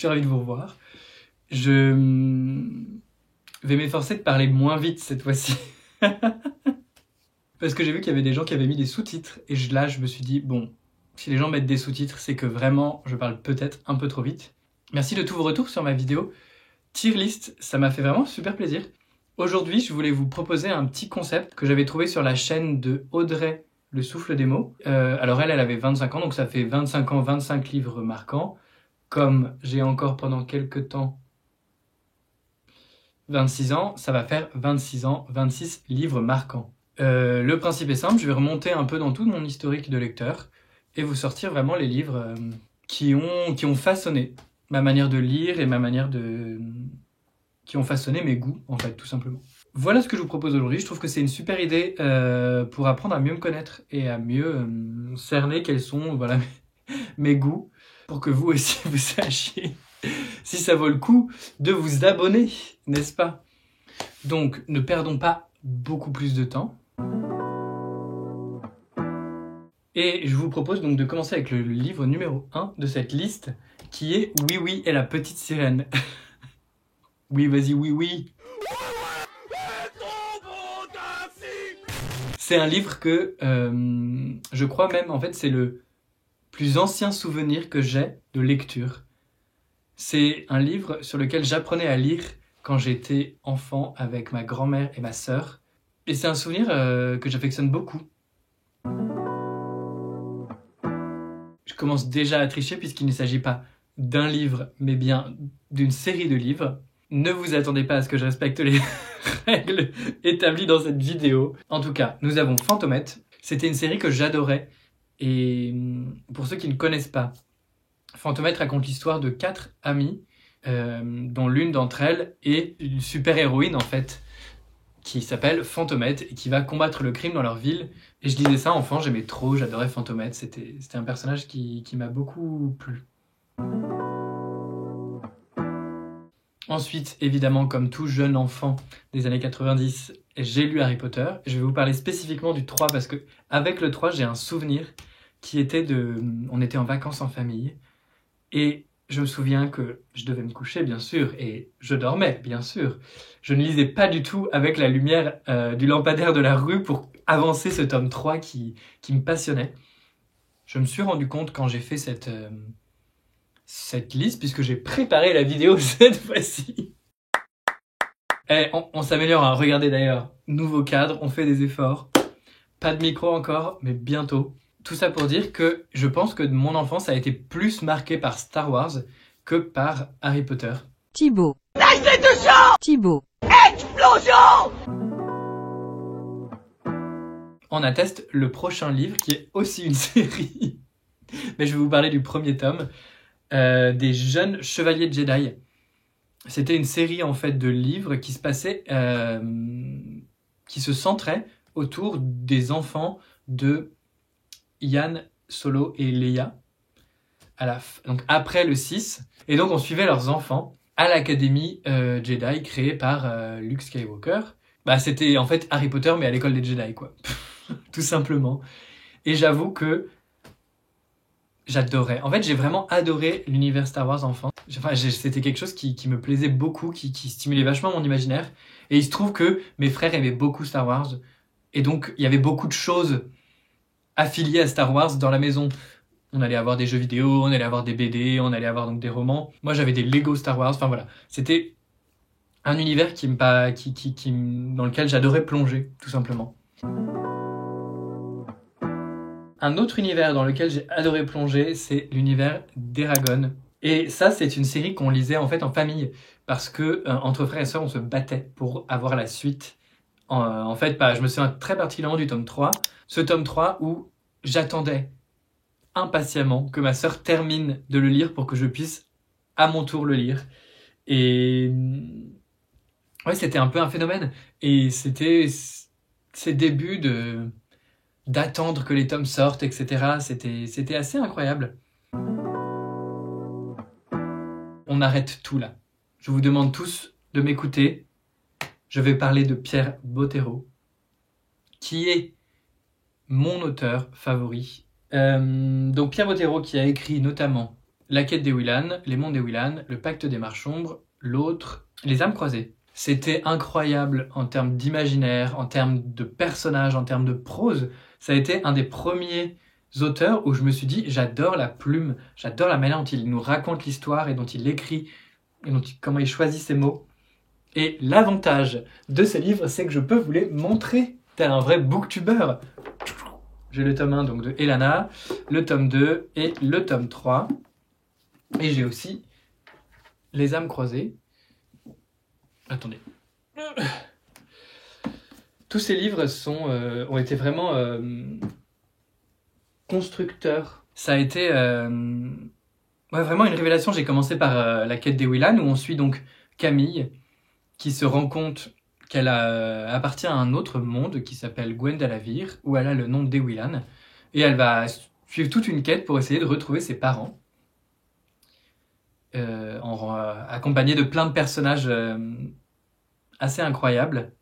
suis ravi de vous revoir. Je vais m'efforcer de parler moins vite cette fois-ci. Parce que j'ai vu qu'il y avait des gens qui avaient mis des sous-titres. Et là, je me suis dit, bon, si les gens mettent des sous-titres, c'est que vraiment, je parle peut-être un peu trop vite. Merci de tous vos retours sur ma vidéo. Tier list, ça m'a fait vraiment super plaisir. Aujourd'hui, je voulais vous proposer un petit concept que j'avais trouvé sur la chaîne de Audrey, Le Souffle des mots. Alors elle avait 25 ans, donc ça fait 25 ans, 25 livres marquants. Comme j'ai encore pendant quelques temps 26 ans, ça va faire 26 ans, 26 livres marquants. Le principe est simple, je vais remonter un peu dans tout mon historique de lecteur et vous sortir vraiment les livres qui ont façonné ma manière de lire et ma manière de... qui ont façonné mes goûts, en fait, tout simplement. Voilà ce que je vous propose aujourd'hui. Je trouve que c'est une super idée pour apprendre à mieux me connaître et à mieux cerner quels sont voilà, mes goûts, pour que vous aussi vous sachiez si ça vaut le coup de vous abonner, n'est-ce pas? Donc, ne perdons pas beaucoup plus de temps. Et je vous propose donc de commencer avec le livre numéro 1 de cette liste, qui est Oui Oui et la petite sirène. Oui, vas-y, oui, oui. C'est un livre que je crois même, en fait, c'est le plus ancien souvenir que j'ai de lecture. C'est un livre sur lequel j'apprenais à lire quand j'étais enfant avec ma grand-mère et ma sœur. Et c'est un souvenir que j'affectionne beaucoup. Je commence déjà à tricher puisqu'il ne s'agit pas d'un livre, mais bien d'une série de livres. Ne vous attendez pas à ce que je respecte les règles établies dans cette vidéo. En tout cas, nous avons Fantomette. C'était une série que j'adorais. Et pour ceux qui ne connaissent pas, Fantomette raconte l'histoire de 4 amies, dont l'une d'entre elles est une super-héroïne en fait, qui s'appelle Fantomette et qui va combattre le crime dans leur ville. Et je lisais ça enfant, j'aimais trop, j'adorais Fantomette, c'était un personnage qui m'a beaucoup plu. Ensuite, évidemment, comme tout jeune enfant des années 90, j'ai lu Harry Potter. Je vais vous parler spécifiquement du 3 parce que avec le 3, j'ai un souvenir qui était on était en vacances en famille et je me souviens que je devais me coucher, bien sûr, et je dormais, bien sûr. Je ne lisais pas du tout avec la lumière du lampadaire de la rue pour avancer ce tome 3 qui me passionnait. Je me suis rendu compte quand j'ai fait cette liste, puisque j'ai préparé la vidéo cette fois-ci. On s'améliore, hein. Regardez d'ailleurs, nouveau cadre, on fait des efforts. Pas de micro encore, mais bientôt. Tout ça pour dire que je pense que mon enfance a été plus marquée par Star Wars que par Harry Potter. Thibaut. Thibaut. Explosion! On atteste le prochain livre qui est aussi une série. Mais je vais vous parler du premier tome, des jeunes chevaliers Jedi. C'était une série en fait de livres qui se passait, qui se centrait autour des enfants de Han, Solo et Leia, donc après le 6. Et donc on suivait leurs enfants à l'académie Jedi créée par Luke Skywalker. Bah, c'était en fait Harry Potter mais à l'école des Jedi, quoi. Tout simplement. Et j'avoue que j'adorais. En fait, j'ai vraiment adoré l'univers Star Wars enfant. Enfin, c'était quelque chose qui me plaisait beaucoup, qui stimulait vachement mon imaginaire. Et il se trouve que mes frères aimaient beaucoup Star Wars. Et donc, il y avait beaucoup de choses affiliées à Star Wars dans la maison. On allait avoir des jeux vidéo, on allait avoir des BD, on allait avoir donc des romans. Moi, j'avais des Lego Star Wars. Enfin voilà, c'était un univers dans lequel j'adorais plonger, tout simplement. Un autre univers dans lequel j'ai adoré plonger, c'est l'univers d'Eragon. Et ça, c'est une série qu'on lisait en fait en famille, parce que entre frères et sœurs, on se battait pour avoir la suite. En fait, je me souviens très particulièrement du tome 3. Ce tome 3 où j'attendais impatiemment que ma sœur termine de le lire pour que je puisse à mon tour le lire. Et ouais, c'était un peu un phénomène. Et c'était ces débuts d'attendre que les tomes sortent, etc. C'était assez incroyable. On arrête tout là. Je vous demande tous de m'écouter. Je vais parler de Pierre Bottero, qui est mon auteur favori. Donc Pierre Bottero qui a écrit notamment La quête des Willan, Les mondes des Willan, Le pacte des marches-sombres, l'autre, Les âmes croisées. C'était incroyable en termes d'imaginaire, en termes de personnages, en termes de prose. Ça a été un des premiers auteurs où je me suis dit, j'adore la plume, j'adore la manière dont il nous raconte l'histoire et dont il écrit, et comment il choisit ses mots. Et l'avantage de ces livres, c'est que je peux vous les montrer, tel un vrai booktuber. J'ai le tome 1 donc, de Elana, le tome 2 et le tome 3. Et j'ai aussi Les âmes croisées. Attendez. Tous ces livres ont été vraiment constructeurs. Ça a été vraiment une révélation. J'ai commencé par La quête des Willan, où on suit donc Camille, qui se rend compte qu'elle appartient à un autre monde qui s'appelle Gwendalavir, où elle a le nom des Willan, et elle va suivre toute une quête pour essayer de retrouver ses parents, accompagnée de plein de personnages assez incroyables.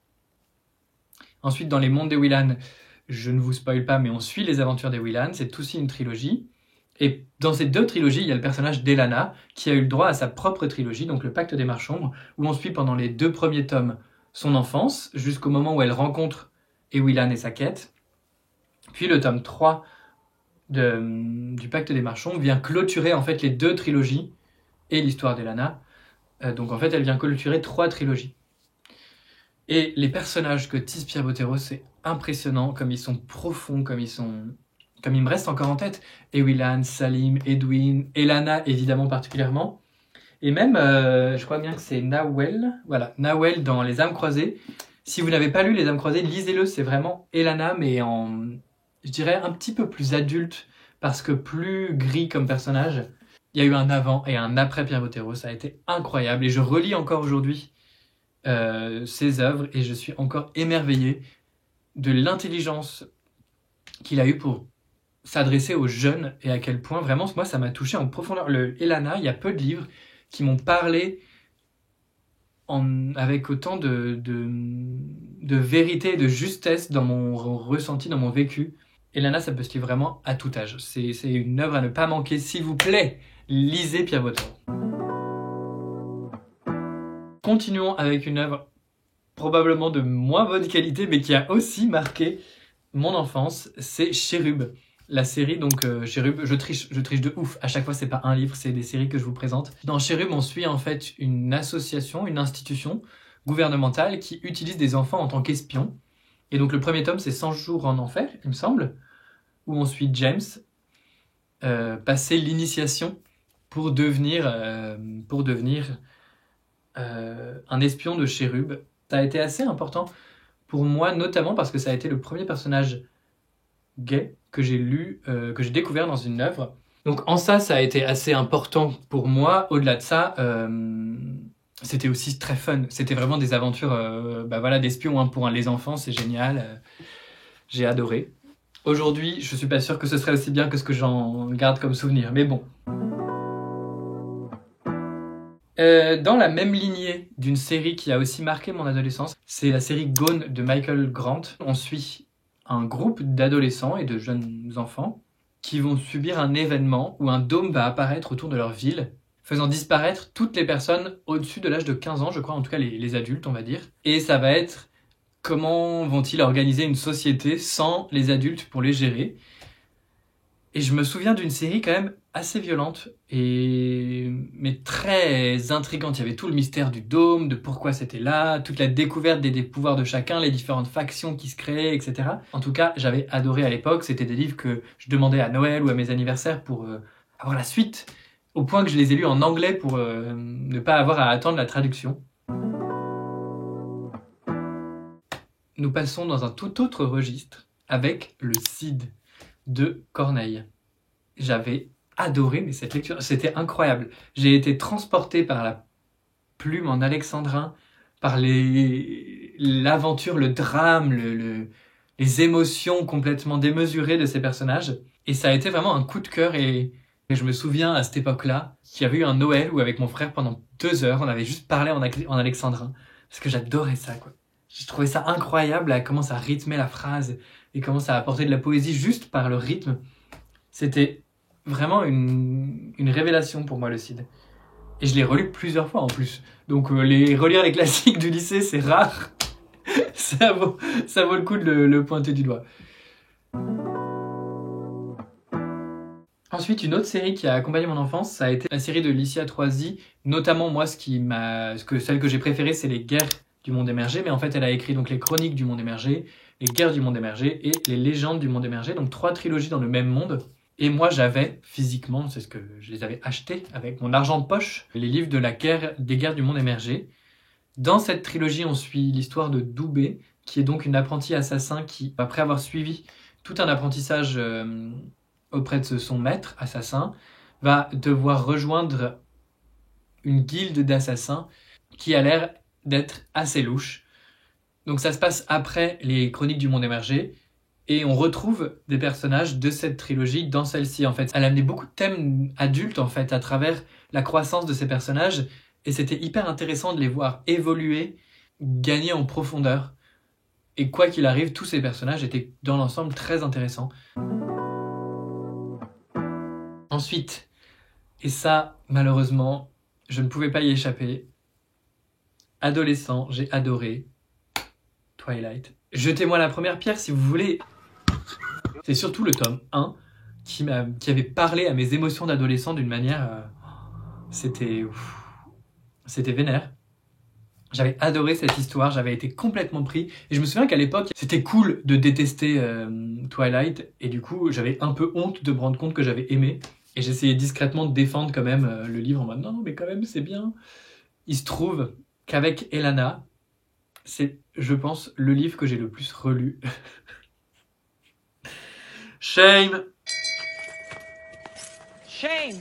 Ensuite, dans les mondes des Willan, je ne vous spoil pas, mais on suit les aventures des Willan, c'est aussi une trilogie. Et dans ces 2 trilogies, il y a le personnage d'Elana, qui a eu le droit à sa propre trilogie, donc le pacte des marches-sombres, où on suit pendant les 2 premiers tomes son enfance, jusqu'au moment où elle rencontre Willan et sa quête. Puis le tome 3 du pacte des marches-sombres vient clôturer en fait les 2 trilogies et l'histoire d'Elana. Donc en fait, elle vient clôturer 3 trilogies. Et les personnages que tisse Pierre Bottero, c'est impressionnant, comme ils sont profonds, comme ils me restent encore en tête. Willan, Salim, Edwin, Elana évidemment particulièrement. Et même, je crois bien que c'est Nawel. Voilà, Nawel dans Les âmes croisées. Si vous n'avez pas lu Les âmes croisées, lisez-le, c'est vraiment Elana, mais je dirais un petit peu plus adulte, parce que plus gris comme personnage. Il y a eu un avant et un après Pierre Bottero, ça a été incroyable. Et je relis encore aujourd'hui ses œuvres et je suis encore émerveillé de l'intelligence qu'il a eue pour s'adresser aux jeunes et à quel point vraiment moi ça m'a touché en profondeur. Le Elana, il y a peu de livres qui m'ont parlé avec autant de vérité et de justesse dans mon ressenti, dans mon vécu. Elana, ça peut se lire vraiment à tout âge. C'est une œuvre à ne pas manquer, s'il vous plaît. Lisez Pierre Bottero. Continuons avec une œuvre probablement de moins bonne qualité, mais qui a aussi marqué mon enfance, c'est Cherub. La série, donc Cherub, je triche de ouf. À chaque fois, c'est pas un livre, c'est des séries que je vous présente. Dans Cherub, on suit en fait une association, une institution gouvernementale qui utilise des enfants en tant qu'espions. Et donc le premier tome, c'est 100 jours en enfer, il me semble, où on suit James passer l'initiation pour devenir un espion de Cherub. Ça a été assez important pour moi, notamment parce que ça a été le premier personnage gay que j'ai découvert dans une œuvre. Donc en ça a été assez important pour moi. Au-delà de ça, c'était aussi très fun. C'était vraiment des aventures d'espions pour les enfants, c'est génial. J'ai adoré. Aujourd'hui, je suis pas sûr que ce serait aussi bien que ce que j'en garde comme souvenir, mais bon. Dans la même lignée d'une série qui a aussi marqué mon adolescence, c'est la série Gone de Michael Grant. On suit un groupe d'adolescents et de jeunes enfants qui vont subir un événement où un dôme va apparaître autour de leur ville, faisant disparaître toutes les personnes au-dessus de l'âge de 15 ans, je crois, en tout cas les adultes, on va dire. Et ça va être comment vont-ils organiser une société sans les adultes pour les gérer. Et je me souviens d'une série quand même assez violente, mais très intrigante. Il y avait tout le mystère du dôme, de pourquoi c'était là, toute la découverte des pouvoirs de chacun, les différentes factions qui se créaient, etc. En tout cas, j'avais adoré à l'époque. C'était des livres que je demandais à Noël ou à mes anniversaires pour avoir la suite, au point que je les ai lus en anglais pour ne pas avoir à attendre la traduction. Nous passons dans un tout autre registre avec le Cid de Corneille. J'avais adoré cette lecture, c'était incroyable. J'ai été transporté par la plume en alexandrin, par l'aventure, le drame, les émotions complètement démesurées de ces personnages. Et ça a été vraiment un coup de cœur. Et je me souviens à cette époque-là qu'il y avait eu un Noël où avec mon frère pendant 2 heures, on avait juste parlé en alexandrin. Parce que j'adorais ça, quoi. J'ai trouvé ça incroyable à comment ça rythmait la phrase et comment ça apportait de la poésie juste par le rythme. C'était vraiment une révélation pour moi, le Cid. Et je l'ai relu plusieurs fois en plus. Donc relire les classiques du lycée, c'est rare. ça vaut le coup de le pointer du doigt. Ensuite, une autre série qui a accompagné mon enfance, ça a été la série de Licia Troisi. Notamment, moi, celle que j'ai préférée, c'est Les Guerres du Monde Émergé. Mais en fait, elle a écrit donc les Chroniques du Monde Émergé, les Guerres du Monde Émergé et les Légendes du Monde Émergé. Donc 3 trilogies dans le même monde. Et moi, j'avais, physiquement, c'est ce que je les avais achetés avec mon argent de poche, les livres des Guerres du Monde Émergé. Dans cette trilogie, on suit l'histoire de Doubé, qui est donc une apprentie assassin qui, après avoir suivi tout un apprentissage auprès de son maître assassin, va devoir rejoindre une guilde d'assassins qui a l'air d'être assez louche. Donc ça se passe après les Chroniques du Monde Émergé, et on retrouve des personnages de cette trilogie dans celle-ci, en fait. Elle a amené beaucoup de thèmes adultes, en fait, à travers la croissance de ces personnages, et c'était hyper intéressant de les voir évoluer, gagner en profondeur. Et quoi qu'il arrive, tous ces personnages étaient, dans l'ensemble, très intéressants. Ensuite, et ça, malheureusement, je ne pouvais pas y échapper, adolescent, j'ai adoré Twilight. Jetez-moi la première pierre si vous voulez. C'est surtout le tome 1 qui avait parlé à mes émotions d'adolescent d'une manière... C'était vénère. J'avais adoré cette histoire, j'avais été complètement pris. Et je me souviens qu'à l'époque, c'était cool de détester Twilight. Et du coup, j'avais un peu honte de me rendre compte que j'avais aimé. Et j'essayais discrètement de défendre quand même le livre en mode non, mais quand même, c'est bien. Il se trouve qu'avec Elana, c'est, je pense, le livre que j'ai le plus relu. Shame! Shame!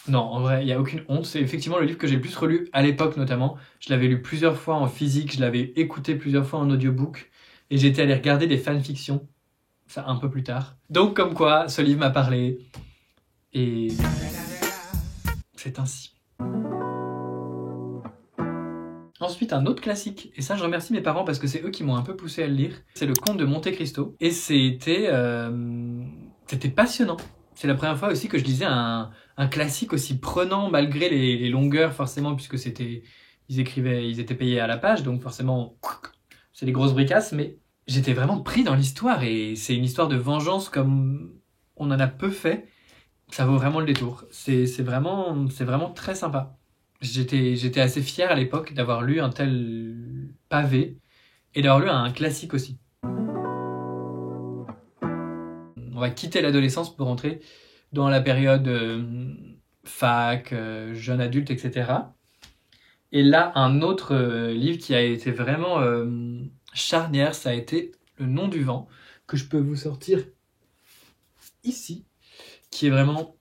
Non, en vrai, il n'y a aucune honte. C'est effectivement le livre que j'ai le plus relu à l'époque notamment. Je l'avais lu plusieurs fois en physique, je l'avais écouté plusieurs fois en audiobook. Et j'étais allé regarder des fanfictions, ça un peu plus tard. Donc comme quoi, ce livre m'a parlé. Et c'est ainsi. Ensuite, un autre classique, et ça je remercie mes parents parce que c'est eux qui m'ont un peu poussé à le lire, c'est Le Comte de Monte Cristo. Et c'était passionnant. C'est la première fois aussi que je lisais un classique aussi prenant malgré les longueurs forcément, puisque ils étaient payés à la page, donc forcément c'est des grosses bricasses, mais j'étais vraiment pris dans l'histoire et c'est une histoire de vengeance comme on en a peu fait. Ça vaut vraiment le détour. C'est vraiment très sympa. J'étais assez fier à l'époque d'avoir lu un tel pavé et d'avoir lu un classique aussi. On va quitter l'adolescence pour rentrer dans la période fac, jeune adulte, etc. Et là, un autre livre qui a été vraiment charnière, ça a été Le Nom du Vent, que je peux vous sortir ici, qui est vraiment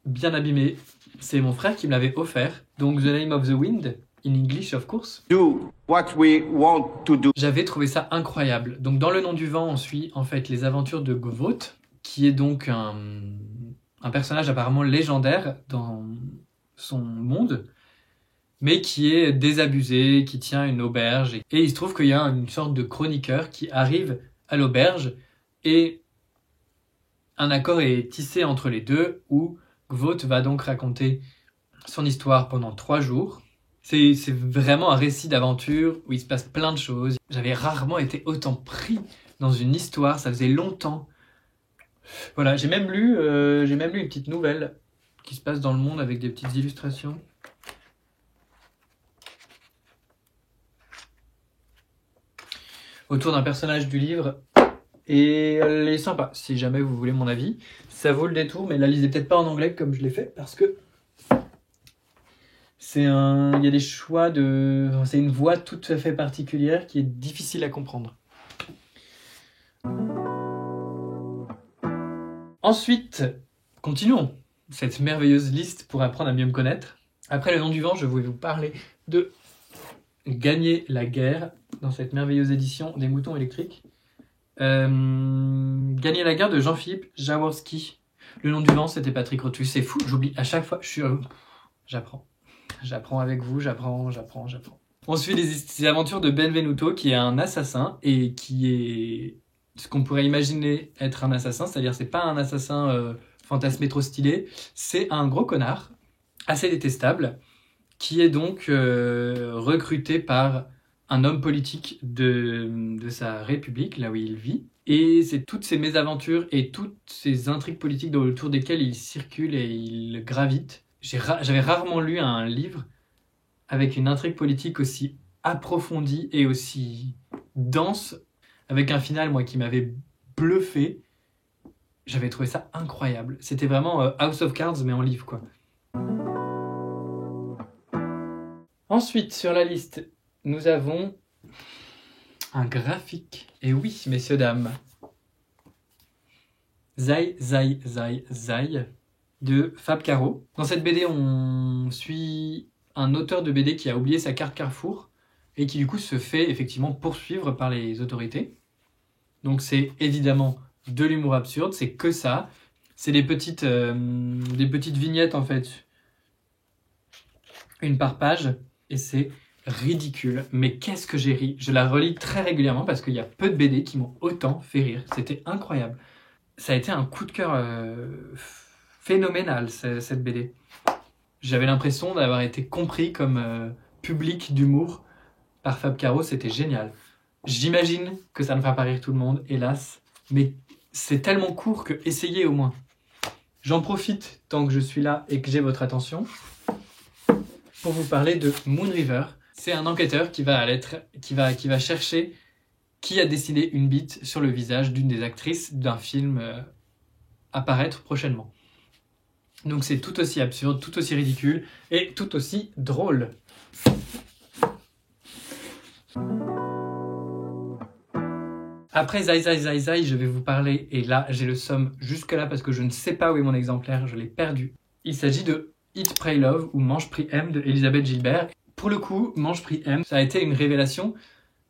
bien abîmé. C'est mon frère qui me l'avait offert. Donc The Name of the Wind, in English of course. Do what we want to do. J'avais trouvé ça incroyable. Donc dans Le Nom du Vent, on suit en fait les aventures de Gvoth, qui est donc un personnage apparemment légendaire dans son monde, mais qui est désabusé, qui tient une auberge. Et il se trouve qu'il y a une sorte de chroniqueur qui arrive à l'auberge et un accord est tissé entre les deux où Gvoth va donc raconter son histoire pendant 3 jours. C'est vraiment un récit d'aventure où il se passe plein de choses. J'avais rarement été autant pris dans une histoire, ça faisait longtemps. Voilà, j'ai même lu une petite nouvelle qui se passe dans le monde avec des petites illustrations. Autour d'un personnage du livre. Et elle est sympa, si jamais vous voulez mon avis. Ça vaut le détour, mais la lisez peut-être pas en anglais comme je l'ai fait, parce que il y a des choix c'est une voix tout à fait particulière qui est difficile à comprendre. Ensuite, continuons cette merveilleuse liste pour apprendre à mieux me connaître. Après Le Nom du Vent, je voulais vous parler de Gagner la guerre dans cette merveilleuse édition des Moutons électriques. Gagner la guerre de Jean-Philippe Jaworski. Le Nom du Vent, c'était Patrick Rothfuss. C'est fou, j'oublie à chaque fois. J'apprends avec vous, j'apprends. On suit les aventures de Benvenuto, qui est un assassin et qui est ce qu'on pourrait imaginer être un assassin, c'est-à-dire c'est pas un assassin fantasmé trop stylé. C'est un gros connard, assez détestable, qui est donc recruté par un homme politique de sa république, là où il vit. Et c'est toutes ces mésaventures et toutes ces intrigues politiques autour desquelles il circule et il gravite. J'avais rarement lu un livre avec une intrigue politique aussi approfondie et aussi dense, avec un final, moi, qui m'avait bluffé. J'avais trouvé ça incroyable. C'était vraiment House of Cards, mais en livre, quoi. Ensuite, sur la liste, nous avons un graphique. Et oui, messieurs, dames. Zai, Zai, Zai, Zai de Fab Caro. Dans cette BD, on suit un auteur de BD qui a oublié sa carte Carrefour et qui du coup se fait effectivement poursuivre par les autorités. Donc c'est évidemment de l'humour absurde, c'est que ça. C'est des petites vignettes en fait, une par page, et c'est ridicule. Mais qu'est-ce que j'ai ri. Je la relis très régulièrement parce qu'il y a peu de BD qui m'ont autant fait rire. C'était incroyable. Ça a été un coup de cœur phénoménal, cette BD. J'avais l'impression d'avoir été compris comme public d'humour par Fab Caro, c'était génial. J'imagine que ça ne fera pas rire tout le monde, hélas, mais c'est tellement court que essayez au moins. J'en profite tant que je suis là et que j'ai votre attention pour vous parler de Moon River. C'est un enquêteur qui va chercher qui a dessiné une bite sur le visage d'une des actrices d'un film à paraître prochainement. Donc c'est tout aussi absurde, tout aussi ridicule et tout aussi drôle. Après Zai Zai Zai Zai, je vais vous parler, et là j'ai le somme jusque là parce que je ne sais pas où est mon exemplaire, je l'ai perdu. Il s'agit de Eat, Pray, Love ou Mange, Prie, Aime de Elisabeth Gilbert. Pour le coup, Mange, Prie, Aime, ça a été une révélation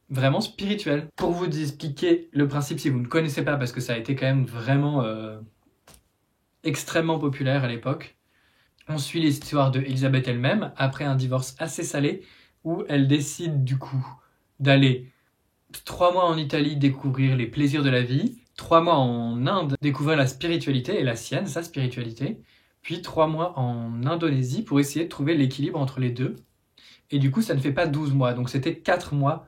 vraiment spirituelle. Pour vous expliquer le principe si vous ne connaissez pas, parce que ça a été quand même vraiment extrêmement populaire à l'époque. On suit l'histoire de Elisabeth elle-même, après un divorce assez salé, où elle décide du coup d'aller 3 mois en Italie découvrir les plaisirs de la vie, 3 mois en Inde découvrir la spiritualité et la sienne, sa spiritualité, puis 3 mois en Indonésie pour essayer de trouver l'équilibre entre les deux. Et du coup, ça ne fait pas 12 mois, donc c'était 4 mois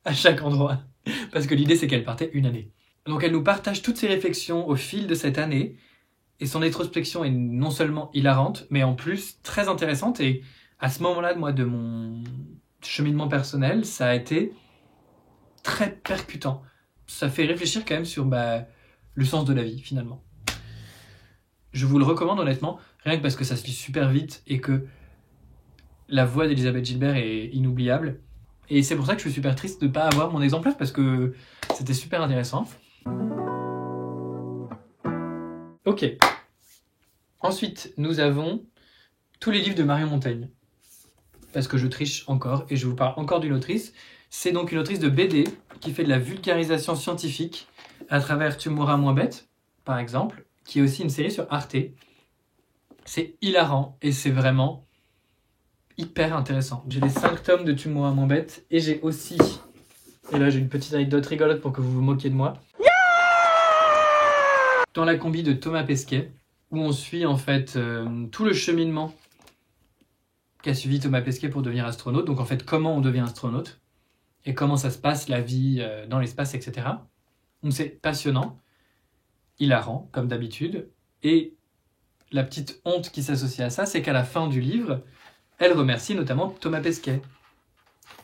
à chaque endroit, parce que l'idée c'est qu'elle partait une année. Donc elle nous partage toutes ses réflexions au fil de cette année, et son introspection est non seulement hilarante, mais en plus très intéressante, et à ce moment-là de mon cheminement personnel, ça a été très percutant. Ça fait réfléchir quand même sur le sens de la vie, finalement. Je vous le recommande honnêtement, rien que parce que ça se lit super vite et que la voix d'Elisabeth Gilbert est inoubliable. Et c'est pour ça que je suis super triste de ne pas avoir mon exemplaire, parce que c'était super intéressant. Ok. Ensuite, nous avons tous les livres de Marion Montaigne. Parce que je triche encore, et je vous parle encore d'une autrice. C'est donc une autrice de BD qui fait de la vulgarisation scientifique à travers Tu mourras moins bête, par exemple, qui est aussi une série sur Arte. C'est hilarant et c'est vraiment hyper intéressant. J'ai les 5 tomes de Tu mourras moins bête et j'ai aussi, et là j'ai une petite anecdote rigolote pour que vous vous moquiez de moi, dans la combi de Thomas Pesquet, où on suit en fait tout le cheminement qu'a suivi Thomas Pesquet pour devenir astronaute. Donc en fait, comment on devient astronaute et comment ça se passe, la vie dans l'espace, etc. Donc c'est passionnant, hilarant, comme d'habitude. Et la petite honte qui s'associe à ça, c'est qu'à la fin du livre, elle remercie notamment Thomas Pesquet.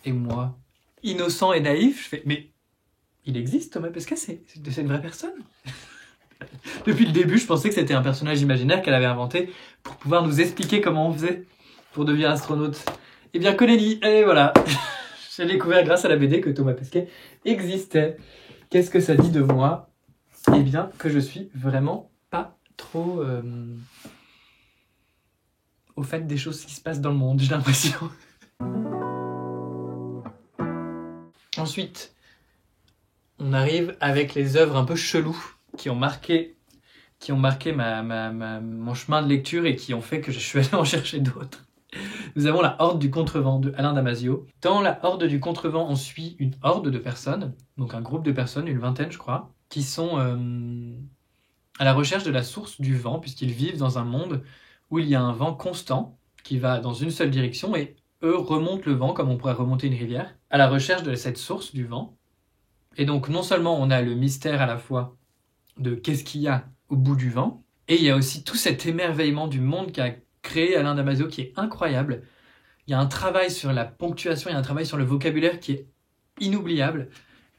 Et moi, innocent et naïf, je fais « Mais il existe Thomas Pesquet, c'est une vraie personne ?» Depuis le début, je pensais que c'était un personnage imaginaire qu'elle avait inventé pour pouvoir nous expliquer comment on faisait pour devenir astronaute. Eh bien, Conelli, et voilà. J'ai découvert grâce à la BD que Thomas Pesquet existait. Qu'est-ce que ça dit de moi? Eh bien, que je suis vraiment pas trop au fait des choses qui se passent dans le monde, j'ai l'impression. Ensuite, on arrive avec les œuvres un peu cheloues qui ont marqué mon chemin de lecture et qui ont fait que je suis allé en chercher d'autres. Nous avons La Horde du Contrevent de Alain Damasio. Dans La Horde du Contrevent, on suit une horde de personnes, donc un groupe de personnes, une vingtaine je crois, qui sont à la recherche de la source du vent, puisqu'ils vivent dans un monde où il y a un vent constant qui va dans une seule direction et eux remontent le vent comme on pourrait remonter une rivière, à la recherche de cette source du vent. Et donc non seulement on a le mystère à la fois de qu'est-ce qu'il y a au bout du vent, et il y a aussi tout cet émerveillement du monde qu'a créé Alain Damasio qui est incroyable. Il y a un travail sur la ponctuation, il y a un travail sur le vocabulaire qui est inoubliable.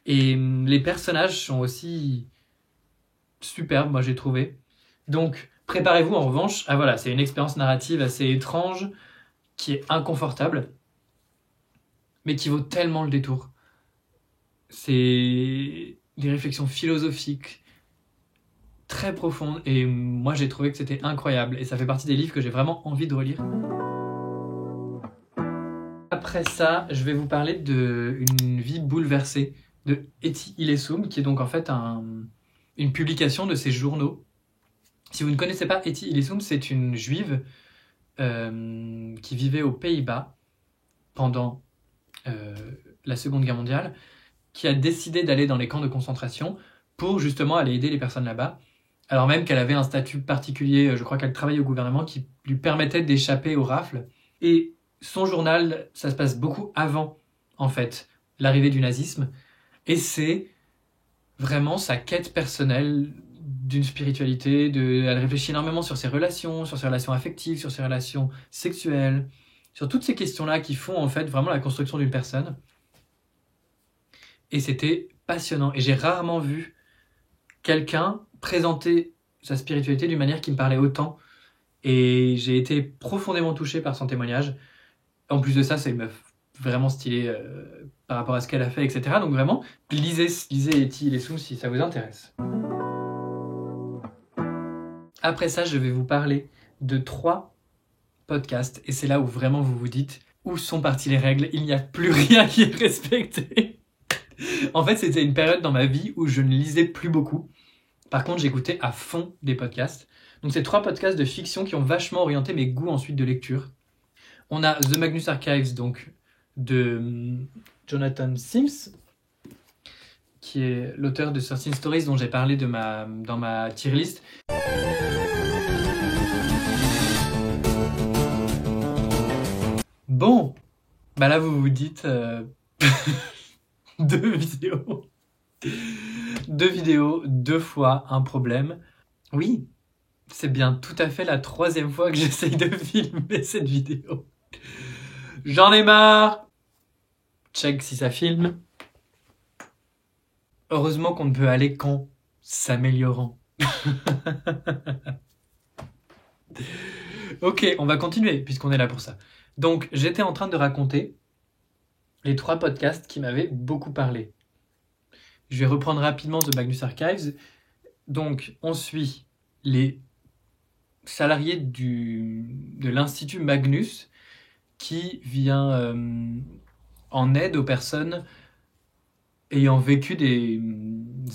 Et les personnages sont aussi superbes, moi j'ai trouvé. Donc préparez-vous en revanche, c'est une expérience narrative assez étrange, qui est inconfortable, mais qui vaut tellement le détour. C'est des réflexions philosophiques très profondes, et moi j'ai trouvé que c'était incroyable, et ça fait partie des livres que j'ai vraiment envie de relire. Après ça, je vais vous parler d'Une vie bouleversée de Etty Hillesum, qui est donc en fait une publication de ses journaux. Si vous ne connaissez pas Etty Hillesum, c'est une juive qui vivait aux Pays-Bas pendant la Seconde Guerre mondiale, qui a décidé d'aller dans les camps de concentration pour justement aller aider les personnes là-bas, alors même qu'elle avait un statut particulier, je crois qu'elle travaillait au gouvernement, qui lui permettait d'échapper aux rafles. Et son journal, ça se passe beaucoup avant, en fait, l'arrivée du nazisme, et c'est vraiment sa quête personnelle d'une spiritualité, elle réfléchit énormément sur ses relations affectives, sur ses relations sexuelles, sur toutes ces questions-là qui font en fait vraiment la construction d'une personne. Et c'était passionnant. Et j'ai rarement vu quelqu'un présenter sa spiritualité d'une manière qui me parlait autant. Et j'ai été profondément touché par son témoignage. En plus de ça, c'est une meuf vraiment stylée par rapport à ce qu'elle a fait, etc. Donc vraiment, lisez Etty Hillesum si ça vous intéresse. Après ça, je vais vous parler de 3 podcasts. Et c'est là où vraiment vous vous dites, où sont parties les règles ? Il n'y a plus rien qui est respecté. En fait, c'était une période dans ma vie où je ne lisais plus beaucoup. Par contre, j'écoutais à fond des podcasts. Donc, c'est 3 podcasts de fiction qui ont vachement orienté mes goûts ensuite de lecture. On a The Magnus Archives, donc, de Jonathan Sims, qui est l'auteur de 13 Stories dont j'ai parlé dans ma tier list. Bon, bah là vous vous dites 2 vidéos. 2 vidéos, 2 fois un problème. Oui, c'est bien tout à fait la 3e fois que j'essaye de filmer cette vidéo. J'en ai marre. Check si ça filme. Heureusement qu'on ne peut aller qu'en s'améliorant. Ok, on va continuer puisqu'on est là pour ça. Donc, j'étais en train de raconter les 3 podcasts qui m'avaient beaucoup parlé. Je vais reprendre rapidement The Magnus Archives. Donc, on suit les salariés de l'Institut Magnus qui vient en aide aux personnes ayant vécu des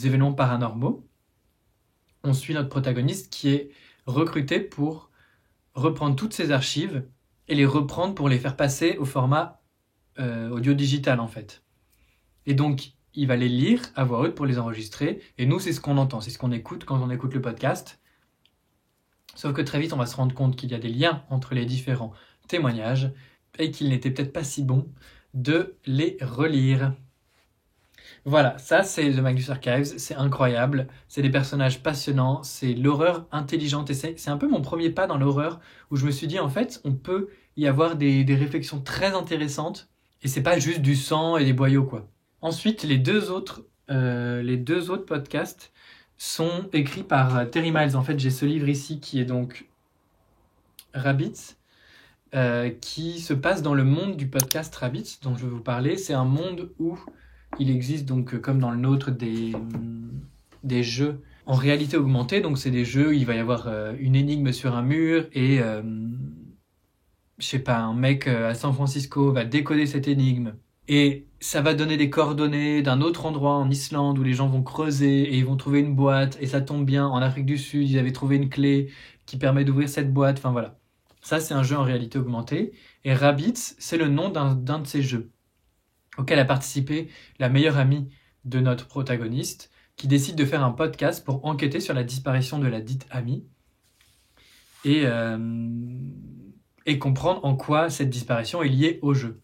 événements paranormaux. On suit notre protagoniste qui est recruté pour reprendre toutes ces archives et les reprendre pour les faire passer au format audio digital en fait. Et donc, il va les lire à voix haute pour les enregistrer. Et nous, c'est ce qu'on entend, c'est ce qu'on écoute quand on écoute le podcast. Sauf que très vite, on va se rendre compte qu'il y a des liens entre les différents témoignages et qu'il n'était peut-être pas si bon de les relire. Voilà, ça c'est The Magnus Archives, c'est incroyable, c'est des personnages passionnants, c'est l'horreur intelligente et c'est un peu mon premier pas dans l'horreur où je me suis dit en fait on peut y avoir des réflexions très intéressantes et c'est pas juste du sang et des boyaux quoi. Ensuite les deux autres podcasts sont écrits par Terry Miles. En fait j'ai ce livre ici qui est donc Rabbits, qui se passe dans le monde du podcast Rabbits dont je vais vous parler. C'est un monde où il existe donc comme dans le nôtre des jeux en réalité augmentée. Donc c'est des jeux où il va y avoir une énigme sur un mur et je sais pas, un mec à San Francisco va décoder cette énigme et ça va donner des coordonnées d'un autre endroit en Islande où les gens vont creuser et ils vont trouver une boîte et ça tombe bien, en Afrique du Sud ils avaient trouvé une clé qui permet d'ouvrir cette boîte, enfin voilà. Ça c'est un jeu en réalité augmentée et Rabbits c'est le nom d'un de ces jeux auquel a participé la meilleure amie de notre protagoniste. qui décide de faire un podcast pour enquêter sur la disparition de la dite amie et comprendre en quoi cette disparition est liée au jeu.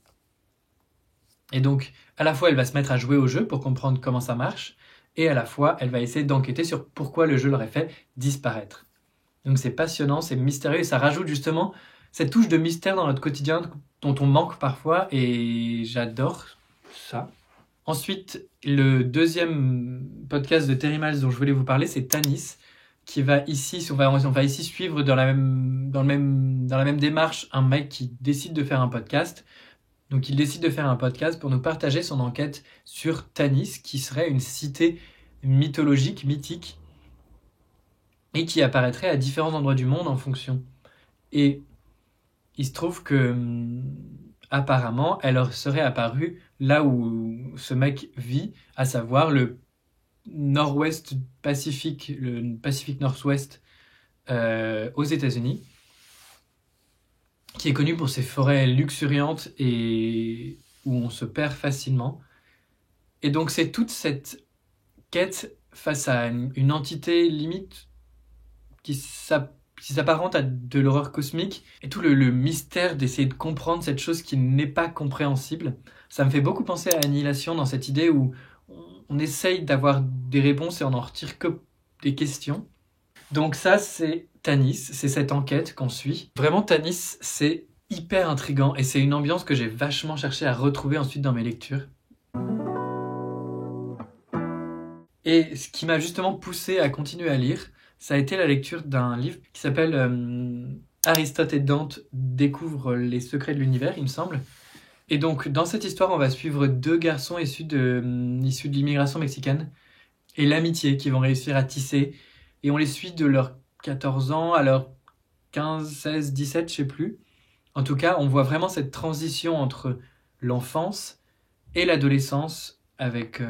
Et donc, à la fois, elle va se mettre à jouer au jeu pour comprendre comment ça marche, et à la fois, elle va essayer d'enquêter sur pourquoi le jeu l'aurait fait disparaître. Donc c'est passionnant, c'est mystérieux, et ça rajoute justement cette touche de mystère dans notre quotidien dont on manque parfois, et j'adore ça. Ensuite, le deuxième podcast de Terry Miles dont je voulais vous parler, c'est Tanis, qui va ici, on va ici suivre dans la même démarche un mec qui décide de faire un podcast. Donc il décide de faire un podcast pour nous partager son enquête sur Tanis, qui serait une cité mythologique, mythique, et qui apparaîtrait à différents endroits du monde en fonction. Et il se trouve que, apparemment, elle serait apparue là où ce mec vit, à savoir le nord-ouest Pacifique, le Pacifique nord-ouest aux États-Unis, qui est connu pour ses forêts luxuriantes et où on se perd facilement. Et donc c'est toute cette quête face à une entité limite qui s'apparente à de l'horreur cosmique, et tout le mystère d'essayer de comprendre cette chose qui n'est pas compréhensible. Ça me fait beaucoup penser à Annihilation, dans cette idée où on essaye d'avoir des réponses et on n'en retire que des questions. Donc ça, c'est Tanis, c'est cette enquête qu'on suit. Vraiment, Tanis, c'est hyper intriguant et c'est une ambiance que j'ai vachement cherché à retrouver ensuite dans mes lectures. Et ce qui m'a justement poussé à continuer à lire, ça a été la lecture d'un livre qui s'appelle Aristote et Dante découvrent les secrets de l'univers, il me semble. Et donc, dans cette histoire, on va suivre deux garçons issus de l'immigration mexicaine et l'amitié qu'ils vont réussir à tisser. Et on les suit de leurs 14 ans à leurs 15, 16, 17, je sais plus. En tout cas, on voit vraiment cette transition entre l'enfance et l'adolescence avec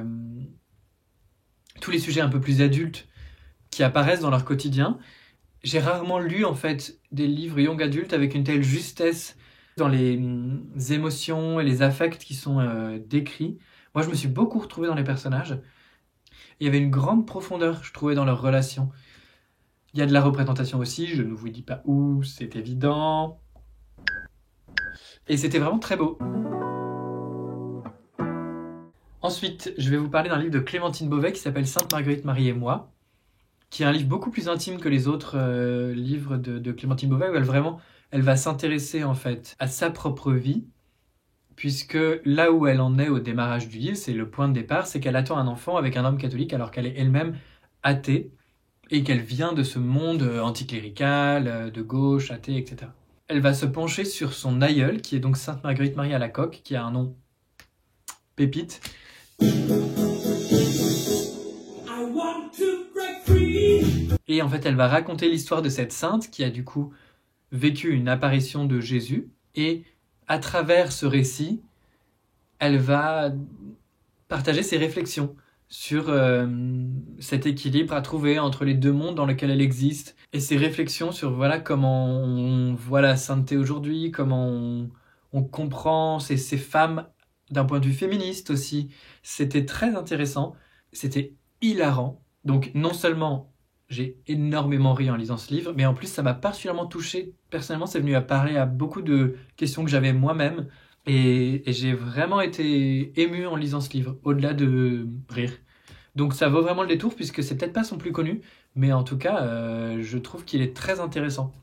tous les sujets un peu plus adultes qui apparaissent dans leur quotidien. J'ai rarement lu en fait des livres young adultes avec une telle justesse dans les émotions et les affects qui sont décrits. Moi, je me suis beaucoup retrouvé dans les personnages. Il y avait une grande profondeur, je trouvais, dans leurs relations. Il y a de la représentation aussi, je ne vous dis pas où, c'est évident. Et c'était vraiment très beau. Ensuite, je vais vous parler d'un livre de Clémentine Beauvais qui s'appelle Sainte Marguerite Marie et moi, qui est un livre beaucoup plus intime que les autres livres de Clémentine Beauvais, où elle va s'intéresser en fait à sa propre vie, puisque là où elle en est au démarrage du livre, c'est le point de départ, c'est qu'elle attend un enfant avec un homme catholique alors qu'elle est elle-même athée et qu'elle vient de ce monde anticlérical, de gauche, athée, etc. Elle va se pencher sur son aïeule, qui est donc Sainte Marguerite Marie à la Coque, qui a un nom pépite. Et en fait, elle va raconter l'histoire de cette sainte qui a du coup vécu une apparition de Jésus. Et à travers ce récit, elle va partager ses réflexions sur cet équilibre à trouver entre les deux mondes dans lesquels elle existe. Et ses réflexions sur voilà, comment on voit la sainteté aujourd'hui, comment on comprend ces femmes d'un point de vue féministe aussi. C'était très intéressant, c'était hilarant. Donc non seulement j'ai énormément ri en lisant ce livre, mais en plus ça m'a particulièrement touché. Personnellement, c'est venu à parler à beaucoup de questions que j'avais moi-même. Et j'ai vraiment été ému en lisant ce livre, au-delà de rire. Donc ça vaut vraiment le détour, puisque c'est peut-être pas son plus connu, mais en tout cas, je trouve qu'il est très intéressant.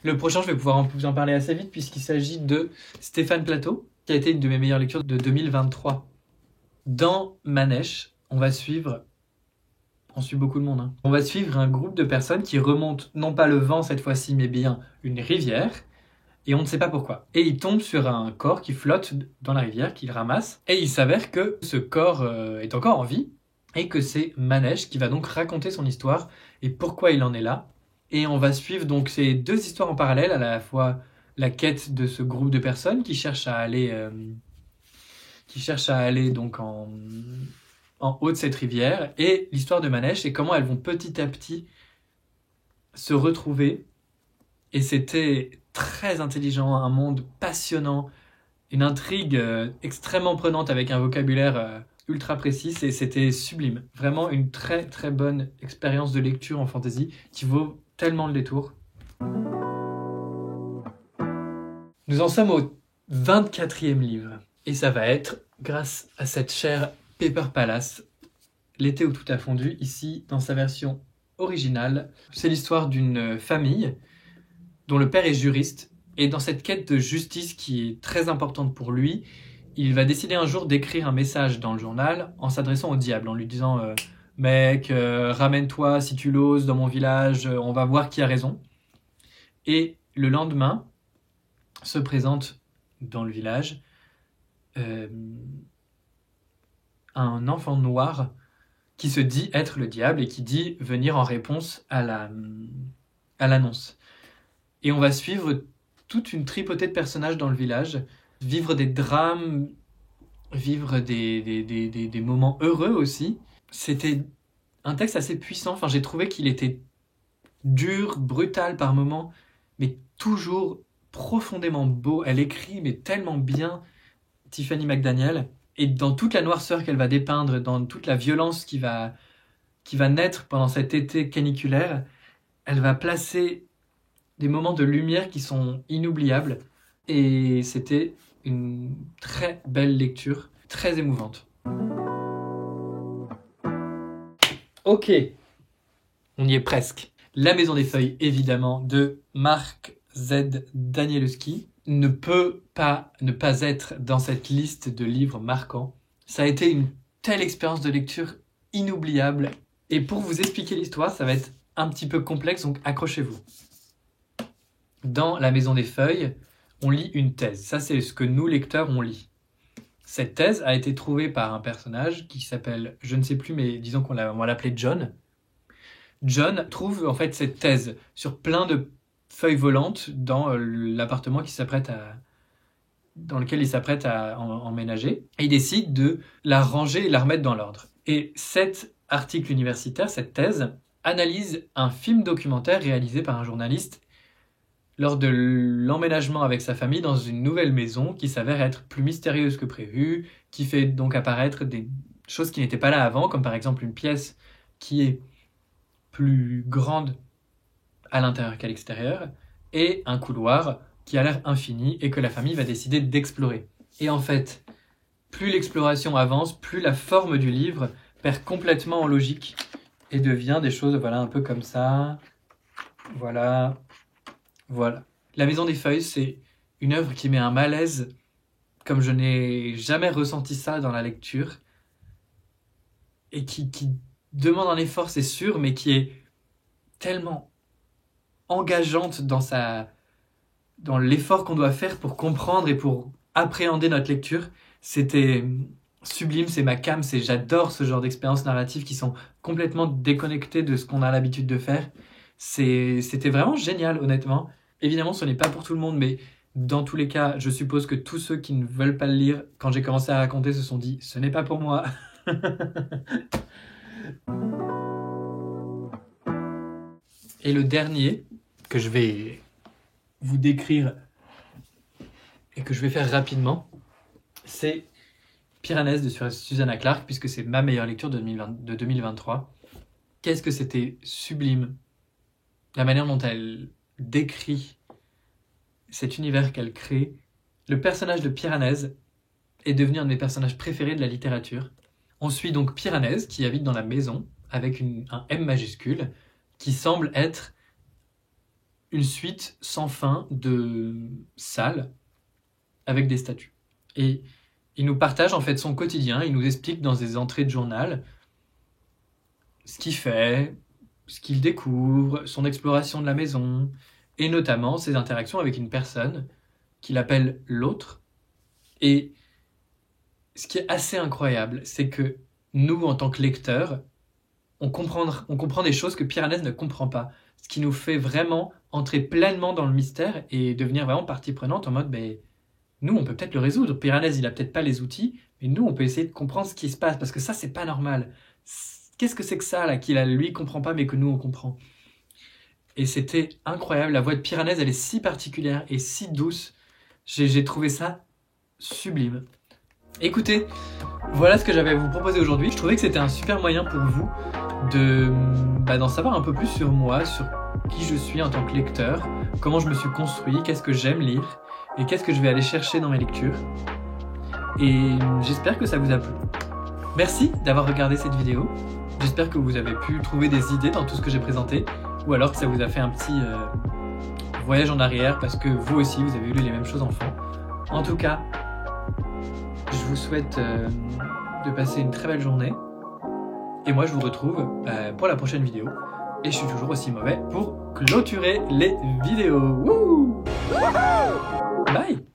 Le prochain, je vais pouvoir vous en parler assez vite, puisqu'il s'agit de Stéphane Plateau, qui a été une de mes meilleures lectures de 2023. Dans Manèche, on suit beaucoup de monde, hein. On va suivre un groupe de personnes qui remontent, non pas le vent cette fois-ci, mais bien une rivière, et on ne sait pas pourquoi. Et ils tombent sur un corps qui flotte dans la rivière, qu'ils ramassent, et il s'avère que ce corps est encore en vie, et que c'est Manèche qui va donc raconter son histoire, et pourquoi il en est là. Et on va suivre donc ces deux histoires en parallèle, à la fois la quête de ce groupe de personnes qui cherchent à aller donc en haut de cette rivière, et l'histoire de Manèche et comment elles vont petit à petit se retrouver. Et c'était très intelligent, un monde passionnant, une intrigue extrêmement prenante avec un vocabulaire ultra précis, c'était sublime. Vraiment une très très bonne expérience de lecture en fantasy qui vaut tellement le détour. Nous en sommes au 24e livre. Et ça va être, grâce à cette chère Paper Palace, L'été où tout a fondu, ici dans sa version originale. C'est l'histoire d'une famille dont le père est juriste. Et dans cette quête de justice qui est très importante pour lui, il va décider un jour d'écrire un message dans le journal en s'adressant au diable, en lui disant « Mec, ramène-toi si tu l'oses dans mon village, on va voir qui a raison. » Et le lendemain, se présente dans le village un enfant noir qui se dit être le diable et qui dit venir en réponse à l'annonce. Et on va suivre toute une tripotée de personnages dans le village, vivre des drames, vivre des moments heureux aussi. C'était un texte assez puissant. Enfin, j'ai trouvé qu'il était dur, brutal par moments, mais toujours profondément beau. Elle écrit mais tellement bien, Tiffany McDaniel. Et dans toute la noirceur qu'elle va dépeindre, dans toute la violence qui va naître pendant cet été caniculaire, elle va placer des moments de lumière qui sont inoubliables. Et c'était une très belle lecture, très émouvante. Ok, on y est presque. La Maison des Feuilles, évidemment, de Mark Z. Danielewski, ne peut pas ne pas être dans cette liste de livres marquants. Ça a été une telle expérience de lecture inoubliable. Et pour vous expliquer l'histoire, ça va être un petit peu complexe, donc accrochez-vous. Dans La Maison des Feuilles, on lit une thèse. Ça, c'est ce que nous, lecteurs, on lit. Cette thèse a été trouvée par un personnage qui s'appelle, je ne sais plus, mais disons qu'on va l'appeler John. John trouve en fait cette thèse sur plein de feuilles volantes dans l'appartement dans lequel il s'apprête à emménager. Et il décide de la ranger et la remettre dans l'ordre. Et cet article universitaire, cette thèse, analyse un film documentaire réalisé par un journaliste lors de l'emménagement avec sa famille dans une nouvelle maison qui s'avère être plus mystérieuse que prévu, qui fait donc apparaître des choses qui n'étaient pas là avant, comme par exemple une pièce qui est plus grande à l'intérieur qu'à l'extérieur, et un couloir qui a l'air infini et que la famille va décider d'explorer. Et en fait, plus l'exploration avance, plus la forme du livre perd complètement en logique et devient des choses, voilà, un peu comme ça. Voilà. La Maison des Feuilles, c'est une œuvre qui met un malaise comme je n'ai jamais ressenti ça dans la lecture et qui demande un effort, c'est sûr, mais qui est tellement engageante dans l'effort qu'on doit faire pour comprendre et pour appréhender notre lecture. C'était sublime, c'est ma came, j'adore ce genre d'expériences narratives qui sont complètement déconnectées de ce qu'on a l'habitude de faire. C'était vraiment génial, honnêtement. Évidemment, ce n'est pas pour tout le monde, mais dans tous les cas, je suppose que tous ceux qui ne veulent pas le lire, quand j'ai commencé à raconter, se sont dit « ce n'est pas pour moi ». Et le dernier, que je vais vous décrire et que je vais faire rapidement, c'est Piranèse de Susanna Clarke, puisque c'est ma meilleure lecture de 2023. Qu'est-ce que c'était sublime, la manière dont elle décrit cet univers qu'elle crée. Le personnage de Piranèse est devenu un de mes personnages préférés de la littérature. On suit donc Piranèse qui habite dans la maison avec un M majuscule qui semble être une suite sans fin de salles avec des statues. Et il nous partage en fait son quotidien, il nous explique dans des entrées de journal ce qu'il fait, ce qu'il découvre, son exploration de la maison, et notamment ses interactions avec une personne qu'il appelle l'autre. Et ce qui est assez incroyable, c'est que nous, en tant que lecteurs, on comprend des choses que Piranèse ne comprend pas. Ce qui nous fait vraiment entrer pleinement dans le mystère et devenir vraiment partie prenante en mode, nous, on peut peut-être le résoudre. Piranèse, il a peut-être pas les outils, mais nous, on peut essayer de comprendre ce qui se passe, parce que ça, c'est pas normal. Qu'est-ce que c'est que ça, là, qu'il lui comprend pas, mais que nous, on comprend? Et c'était incroyable. La voix de Piranèse, elle est si particulière et si douce. J'ai trouvé ça sublime. Écoutez, voilà ce que j'avais à vous proposer aujourd'hui. Je trouvais que c'était un super moyen pour vous d'en savoir un peu plus sur moi, sur qui je suis en tant que lecteur, comment je me suis construit, qu'est-ce que j'aime lire et qu'est-ce que je vais aller chercher dans mes lectures. Et j'espère que ça vous a plu. Merci d'avoir regardé cette vidéo. J'espère que vous avez pu trouver des idées dans tout ce que j'ai présenté, ou alors que ça vous a fait un petit voyage en arrière parce que vous aussi vous avez lu les mêmes choses enfant. En tout cas, je vous souhaite de passer une très belle journée. Et moi je vous retrouve pour la prochaine vidéo. Et je suis toujours aussi mauvais pour clôturer les vidéos. Wouhou! Bye!